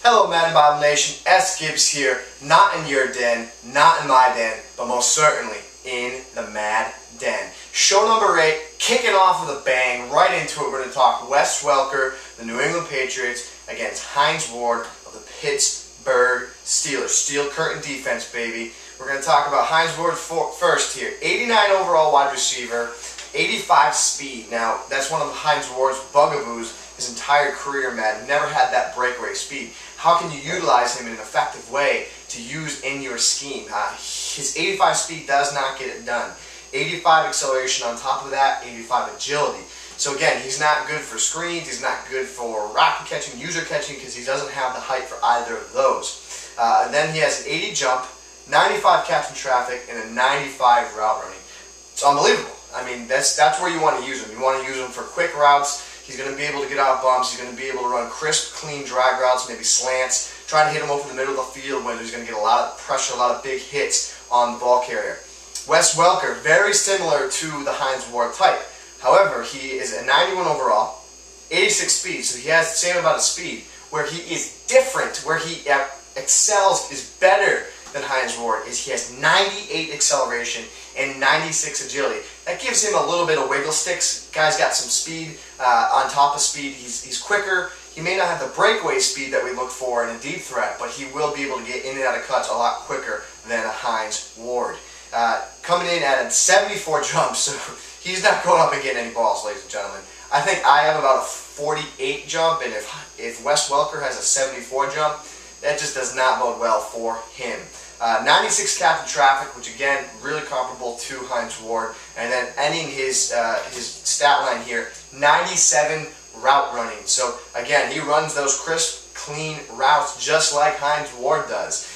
Hello Madden Bible Nation, Sgibs here, not in your den, not in my den, but most certainly in the Mad Den. Show number 8, kicking off with a bang, right into it. We're going to talk Wes Welker, the New England Patriots, against Hines Ward of the Pittsburgh Steelers. Steel curtain defense, baby. We're going to talk about Hines Ward first here. 89 overall wide receiver, 85 speed. Now, that's one of Hines Ward's bugaboos his entire career, man. Never had that breakaway speed. How can you utilize him in an effective way to use in your scheme? His 85 speed does not get it done. 85 acceleration on top of that, 85 agility. So again, he's not good for screens, he's not good for rocket catching, user catching, because he doesn't have the height for either of those. And then he has an 80 jump, 95 catching traffic, and a 95 route running. It's unbelievable. I mean, that's where you want to use him. You want to use him for quick routes. He's going to be able to get out of bumps. He's going to be able to run crisp, clean drag routes, maybe slants. Try to hit him over the middle of the field when he's going to get a lot of pressure, a lot of big hits on the ball carrier. Wes Welker, very similar to the Hines Ward type. However, he is a 91 overall, 86 speed, so he has the same amount of speed. Where he is different, where he excels, is better than Hines Ward, is he has 98 acceleration and 96 agility. That gives him a little bit of wiggle sticks. Guy's got some speed on top of speed. He's quicker. He may not have the breakaway speed that we look for in a deep threat, but he will be able to get in and out of cuts a lot quicker than a Hines Ward. Coming in at a 74 jump, so he's not going up and getting any balls, ladies and gentlemen. I think I have about a 48 jump, and if Wes Welker has a 74 jump, that just does not bode well for him. 96 catching traffic, which again, really comparable to Hines Ward. And then ending his stat line here, 97 route running. So again, he runs those crisp, clean routes just like Hines Ward does.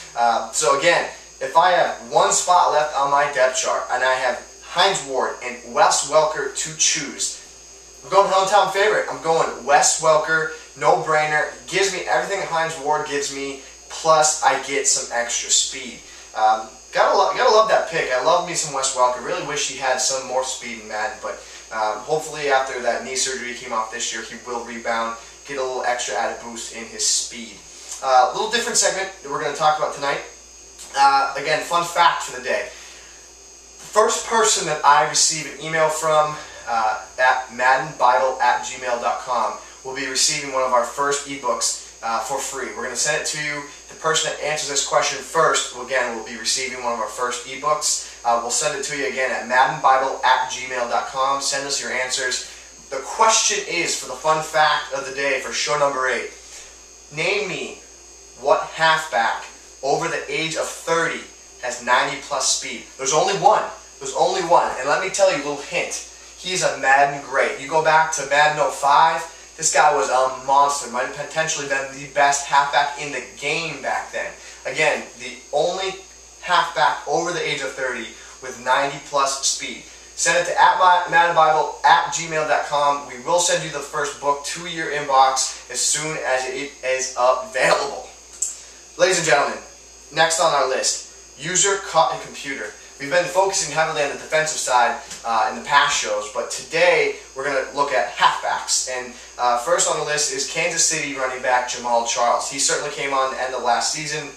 So again, if I have one spot left on my depth chart and I have Hines Ward and Wes Welker to choose, I'm going hometown favorite. I'm going Wes Welker, no brainer. Gives me everything that Hines Ward gives me. Plus, I get some extra speed. Gotta love that pick. I love me some Wes Welker. Really wish he had some more speed in Madden, but hopefully after that knee surgery he came off this year, he will rebound, get a little extra added boost in his speed. A little different segment that we're going to talk about tonight. Again, fun fact for the day. The first person that I receive an email from at maddenbible@gmail.com will be receiving one of our first ebooks for free. We're going to send it to you. The person that answers this question first, again, will be receiving one of our first ebooks. We'll send it to you again at maddenbible@gmail.com. Send us your answers. The question is, for the fun fact of the day for show number 8, name me what halfback over the age of 30 has 90 plus speed. There's only one. There's only one. And let me tell you a little hint. He's a Madden great. You go back to Madden 05, this guy was a monster. Might have potentially been the best halfback in the game back then. Again, the only halfback over the age of 30 with 90 plus speed. Send it to maddenbible@gmail.com. We will send you the first book to your inbox as soon as it is available. Ladies and gentlemen, next on our list, user, cut, and computer. We've been focusing heavily on the defensive side in the past shows, but today we're going to look at halfbacks. And first on the list is Kansas City running back Jamal Charles. He certainly came on the end of last season.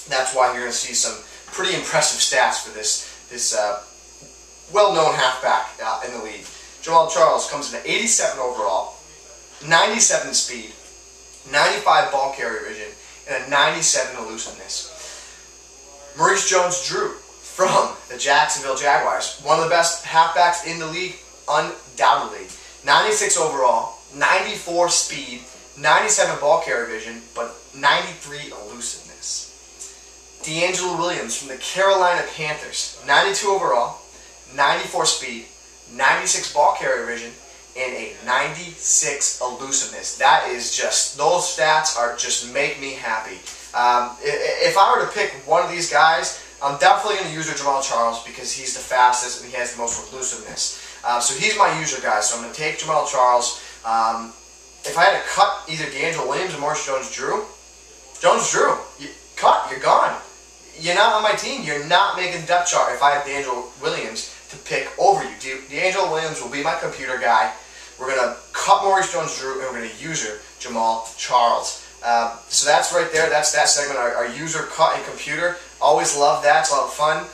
That's why you're going to see some pretty impressive stats for this well-known halfback in the league. Jamal Charles comes in at 87 overall, 97 speed, 95 ball carrier vision, and a 97 elusiveness. Maurice Jones-Drew from the Jacksonville Jaguars, one of the best halfbacks in the league, undoubtedly. 96 overall, 94 speed, 97 ball carrier vision, but 93 elusiveness. Deangelo Williams from the Carolina Panthers, 92 overall, 94 speed, 96 ball carrier vision, and a 96 elusiveness. That is just, those stats are just make me happy. If I were to pick one of these guys, I'm definitely going to use Jamal Charles because he's the fastest and he has the most elusiveness. So he's my user guy, so I'm going to take Jamal Charles. If I had to cut either Deangelo Williams or Maurice Jones-Drew, cut, you're gone. You're not on my team. You're not making the depth chart if I have Deangelo Williams to pick over you. Deangelo Williams will be my computer guy. We're going to cut Maurice Jones-Drew and we're going to user Jamal Charles. So that's right there. That's that segment, our user cut and computer. Always love that. It's a lot of fun.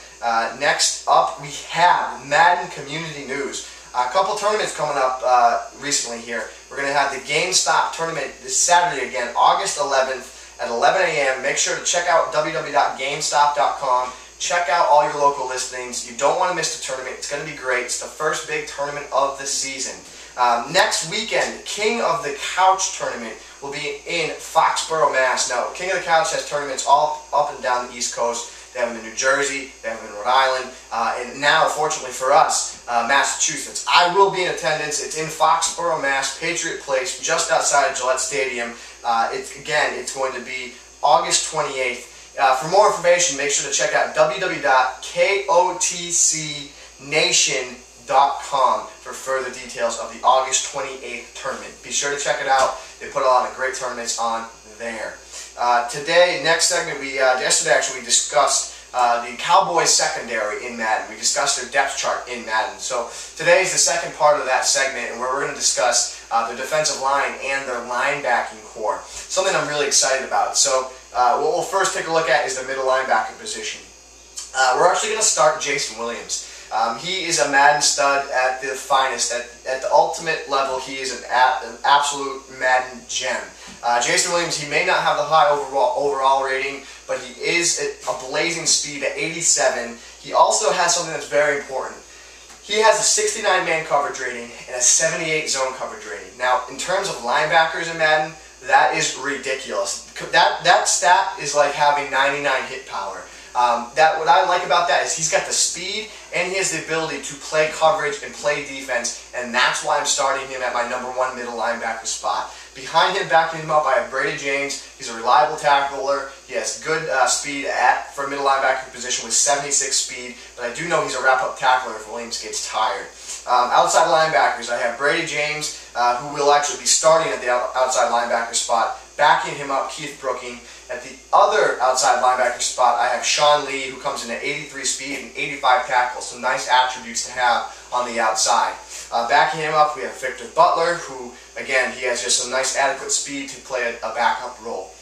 Next up, we have Madden Community News. A couple tournaments coming up recently here. We're going to have the GameStop tournament this Saturday again, August 11th at 11 a.m. Make sure to check out www.gamestop.com. Check out all your local listings. You don't want to miss the tournament. It's going to be great. It's the first big tournament of the season. Next weekend, King of the Couch tournament will be in Foxborough, Mass. Now, King of the Couch has tournaments all up and down the East Coast. They have them in New Jersey, they have them in Rhode Island, and now, fortunately for us, Massachusetts. I will be in attendance. It's in Foxborough, Mass, Patriot Place, just outside of Gillette Stadium. It's going to be August 28th. For more information, make sure to check out www.KOTCNation.com for further details of the August 28th tournament. Be sure to check it out. They put a lot of great tournaments on there. Today, next segment, yesterday actually we discussed the Cowboys secondary in Madden. We discussed their depth chart in Madden. So today is the second part of that segment, and where we're going to discuss their defensive line and their linebacking core. Something I'm really excited about. So what we'll first take a look at is the middle linebacker position. We're actually going to start Jason Williams. He is a Madden stud at the finest. At the ultimate level, he is an absolute Madden gem. Jason Williams, he may not have the high overall rating, but he is a blazing speed at 87. He also has something that's very important. He has a 69 man coverage rating and a 78 zone coverage rating. Now, in terms of linebackers in Madden, that is ridiculous. That stat is like having 99 hit power. What I like about that is he's got the speed and he has the ability to play coverage and play defense, and that's why I'm starting him at my #1 middle linebacker spot. Behind him, backing him up, I have Brady James. He's a reliable tackler. He has good speed for middle linebacker position with 76 speed, but I do know he's a wrap-up tackler if Williams gets tired. Outside linebackers, I have Brady James, who will actually be starting at the outside linebacker spot. Backing him up, Keith Brooking. At the other outside linebacker spot, I have Sean Lee, who comes in at 83 speed and 85 tackles. Some nice attributes to have on the outside. Backing him up, we have Victor Butler, who, again, he has just some nice adequate speed to play a backup role.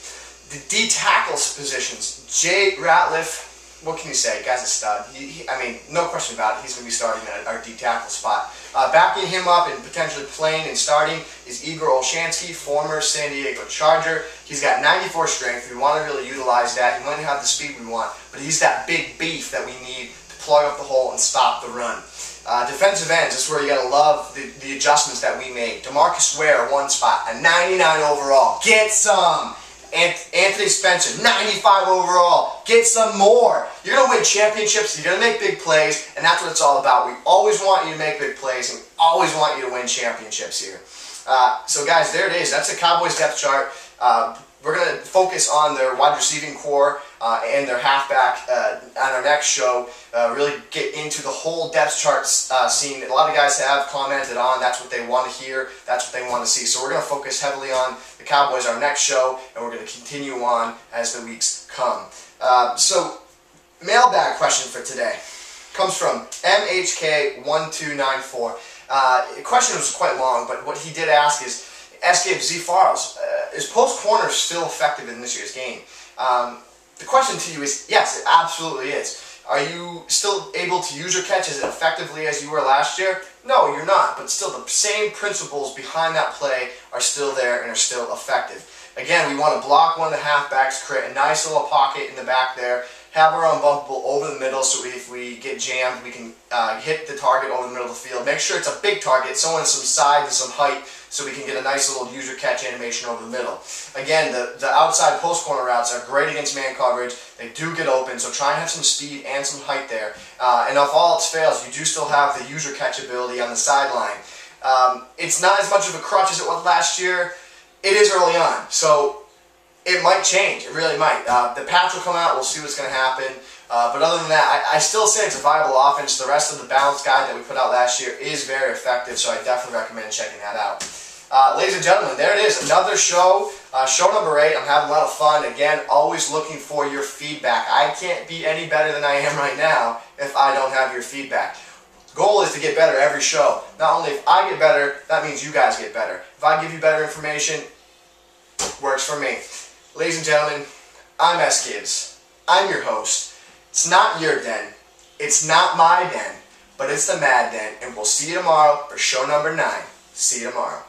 The D-tackle positions, Jay Ratliff, what can you say? Guy's a stud. I mean, no question about it. He's going to be starting at our D-tackle spot. Backing him up and potentially playing and starting is Igor Olshansky, former San Diego Charger. He's got 94 strength. We want to really utilize that. He might not have the speed we want, but he's that big beef that we need to plug up the hole and stop the run. Defensive ends, this is where you got to love the adjustments that we made. DeMarcus Ware, 1 spot, a 99 overall. Get some! Anthony Spencer, 95 overall. Get some more. You're going to win championships. You're going to make big plays, and that's what it's all about. We always want you to make big plays, and we always want you to win championships here. So, guys, there it is. That's the Cowboys depth chart. We're going to focus on their wide receiving core and their halfback on our next show. Really get into the whole depth chart scene. A lot of guys have commented on. That's what they want to hear. That's what they want to see. So we're going to focus heavily on the Cowboys our next show, and we're going to continue on as the weeks come. So, mailbag question for today comes from MHK1294. The question was quite long, but what he did ask is, Sgibs Z Farles, is post corner still effective in this year's game? The question to you is, yes, it absolutely is. Are you still able to use your catches as effectively as you were last year? No, you're not, but still the same principles behind that play are still there and are still effective. Again, we want to block one of the halfbacks, create a nice little pocket in the back there, have our unbumpable over the middle so if we get jammed, we can hit the target over the middle of the field. Make sure it's a big target, someone with some size and some height, so we can get a nice little user catch animation over the middle. Again, the outside post corner routes are great against man coverage. They do get open, so try and have some speed and some height there. And if all else fails, you do still have the user catch ability on the sideline. It's not as much of a crutch as it was last year. It is early on, so it might change. It really might. The patch will come out. We'll see what's going to happen. But other than that, I still say it's a viable offense. The rest of the balanced guide that we put out last year is very effective, so I definitely recommend checking that out. Ladies and gentlemen, there it is. Another show. Show number 8. I'm having a lot of fun. Again, always looking for your feedback. I can't be any better than I am right now if I don't have your feedback. The goal is to get better every show. Not only if I get better, that means you guys get better. If I give you better information, Works for me. Ladies and gentlemen, I'm Sgibs. I'm your host. It's not your den. It's not my den. But it's the Mad Den. And we'll see you tomorrow for show number 9. See you tomorrow.